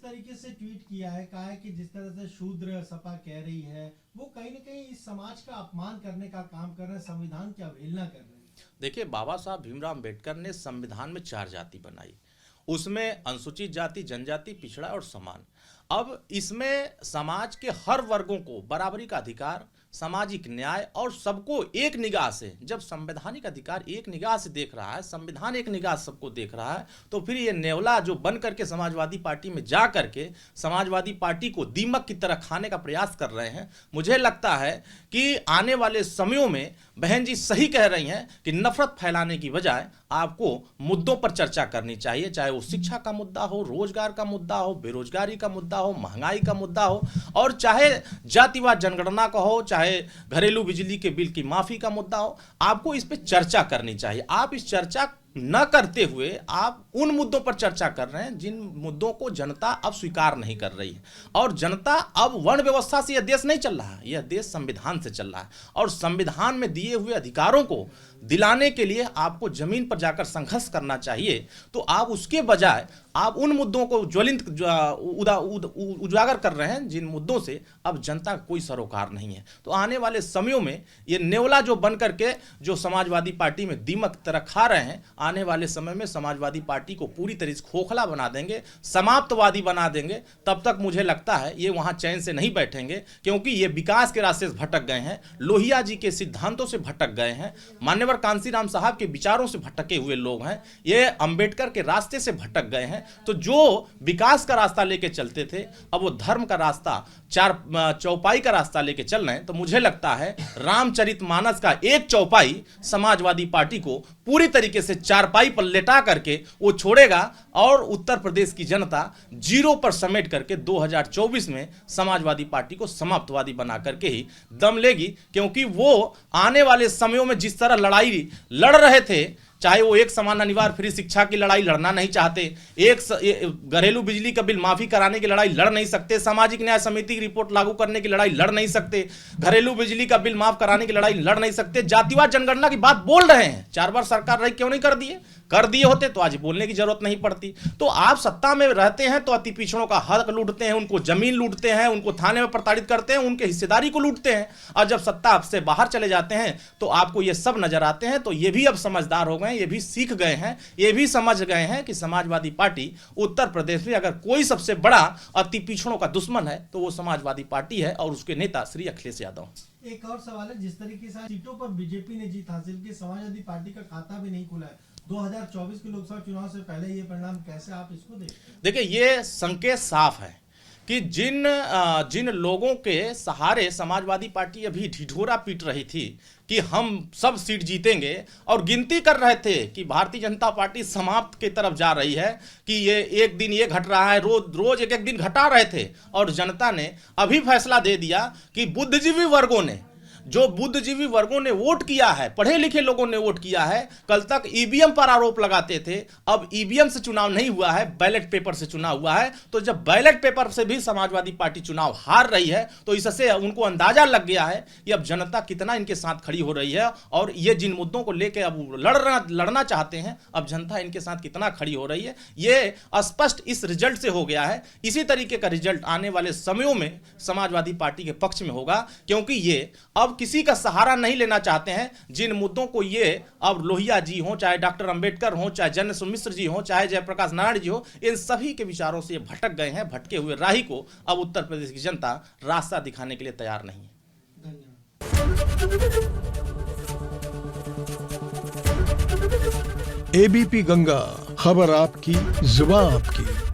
तरीके से ट्वीट किया है, कहा है कि जिस तरह से शूद्र सपा कह रही है, वो कहीं ना कहीं इस समाज का अपमान करने का काम कर रहे हैं, संविधान की अवहेलना कर रहे हैं। देखिए, बाबा साहब भीमराव अम्बेडकर ने संविधान में 4 जाति बनाई, उसमें अनुसूचित जाति, जनजाति, पिछड़ा और समान। अब इसमें समाज के हर वर्गों को बराबरी का अधिकार, सामाजिक न्याय और सबको एक निगाह से, जब संवैधानिक अधिकार एक निगाह से देख रहा है, संविधान एक निगाह से सबको देख रहा है, तो फिर ये नेवला जो बन करके समाजवादी पार्टी में जा करके समाजवादी पार्टी को दीमक की तरह खाने का प्रयास कर रहे हैं। मुझे लगता है कि आने वाले समयों में बहन जी सही कह रही हैं कि नफरत फैलाने की बजाय आपको मुद्दों पर चर्चा करनी चाहिए, चाहे वो शिक्षा का मुद्दा हो, रोजगार का मुद्दा हो, बेरोजगारी का मुद्दा हो, महंगाई का मुद्दा हो, और चाहे जातिवाद जनगणना का हो, चाहे घरेलू बिजली के बिल की माफी का मुद्दा हो। आपको इस पे चर्चा करनी चाहिए। आप इस चर्चा न करते हुए आप उन मुद्दों पर चर्चा कर रहे हैं जिन मुद्दों को जनता अब स्वीकार नहीं कर रही है। और जनता अब वर्ण व्यवस्था से यह देश नहीं चल रहा है, यह देश संविधान से चल रहा है, और संविधान में दिए हुए अधिकारों को दिलाने के लिए आपको जमीन पर जाकर संघर्ष करना चाहिए। तो आप उसके बजाय आप उन मुद्दों को ज्वलित उजागर कर रहे हैं जिन मुद्दों से अब जनता का कोई सरोकार नहीं है। तो आने वाले समयों में ये नेवला जो बन करके जो समाजवादी पार्टी में दीमक तरह खा रहे हैं, आने वाले समय में समाजवादी पार्टी को पूरी तरह से खोखला बना देंगे, समाप्तवादी बना देंगे। तब तक मुझे लगता है ये वहां चैन से नहीं बैठेंगे, क्योंकि ये विकास के रास्ते से भटक गए हैं, लोहिया जी के सिद्धांतों से भटक गए हैं, मान्यवर कांसीराम साहब के विचारों से भटके हुए लोग हैं, ये अंबेडकर के रास्ते से भटक गए हैं। तो जो विकास का रास्ता लेके चलते थे, अब वो धर्म का रास्ता, चार चौपाई का रास्ता लेके चल रहे हैं। तो मुझे लगता है रामचरितमानस का एक चौपाई समाजवादी पार्टी को पूरी तरीके से चारपाई पर लेटा करके वो छोड़ेगा, और उत्तर प्रदेश की जनता जीरो पर समेट करके 2024 में समाजवादी पार्टी को समाप्तवादी बना करके ही दम लेगी। क्योंकि वो आने वाले समयों में जिस तरह लड़ाई लड़ रहे थे, चाहे वो एक समान अनिवार्य फ्री शिक्षा की लड़ाई लड़ना नहीं चाहते, एक घरेलू बिजली का बिल माफी कराने की लड़ाई लड़ नहीं सकते, सामाजिक न्याय समिति की रिपोर्ट लागू करने की लड़ाई लड़ नहीं सकते, घरेलू बिजली का बिल माफ कराने की लड़ाई लड़ नहीं सकते, जातिवाद जनगणना की बात बोल रहे हैं, 4 बार सरकार रही, क्यों नहीं कर दिए होते तो आज बोलने की जरूरत नहीं पड़ती। तो आप सत्ता में रहते हैं तो अति पिछड़ों का हक लूटते हैं, उनको जमीन लूटते हैं, उनको थाने में प्रताड़ित करते हैं, उनके हिस्सेदारी को लूटते हैं, और जब सत्ता आपसे बाहर चले जाते हैं तो आपको ये सब नजर आते हैं। तो ये भी अब समझदार हो गए, ये भी सीख गए हैं, ये भी समझ गए हैं कि समाजवादी पार्टी उत्तर प्रदेश में अगर कोई सबसे बड़ा अति पिछड़ों का दुश्मन है तो वो समाजवादी पार्टी है, और उसके नेता श्री अखिलेश यादव। एक और सवाल है, जिस तरीके से सीटों पर बीजेपी ने जीत हासिल की, समाजवादी पार्टी का खाता भी नहीं खुला है 2024 के लोकसभा चुनाव से पहले, ये परिणाम कैसे आप इसको देखते हैं? देखिए, ये संकेत साफ है कि जिन लोगों के सहारे समाजवादी पार्टी अभी ढिढोरा पीट रही थी कि हम सब सीट जीतेंगे, और गिनती कर रहे थे कि भारतीय जनता पार्टी समाप्त की तरफ जा रही है, कि ये एक दिन ये घट रहा है, रोज एक एक दिन घटा रहे थे, और जनता ने अभी फैसला दे दिया कि बुद्धिजीवी वर्गों ने वोट किया है, पढ़े लिखे लोगों ने वोट किया है। कल तक ईवीएम पर आरोप लगाते थे, अब ईवीएम से चुनाव नहीं हुआ है, बैलेट पेपर से चुनाव हुआ है। तो जब बैलेट पेपर से भी समाजवादी पार्टी चुनाव हार रही है, तो इससे उनको अंदाजा लग गया है कि अब जनता कितना इनके साथ खड़ी हो रही है, और ये जिन मुद्दों को लेकर अब लड़ना चाहते हैं, अब जनता इनके साथ कितना खड़ी हो रही है, ये स्पष्ट इस रिजल्ट से हो गया है। इसी तरीके का रिजल्ट आने वाले समयों में समाजवादी पार्टी के पक्ष में होगा, क्योंकि ये अब किसी का सहारा नहीं लेना चाहते हैं। जिन मुद्दों को ये अब लोहिया जी हो, चाहे डॉक्टर अंबेडकर हो, चाहे जन मिश्र जी हो, चाहे जयप्रकाश नारायण जी हो, इन सभी के विचारों से भटक गए हैं। भटके हुए राही को अब उत्तर प्रदेश की जनता रास्ता दिखाने के लिए तैयार नहीं है। एबीपी गंगा, खबर आपकी, जुबान आपकी।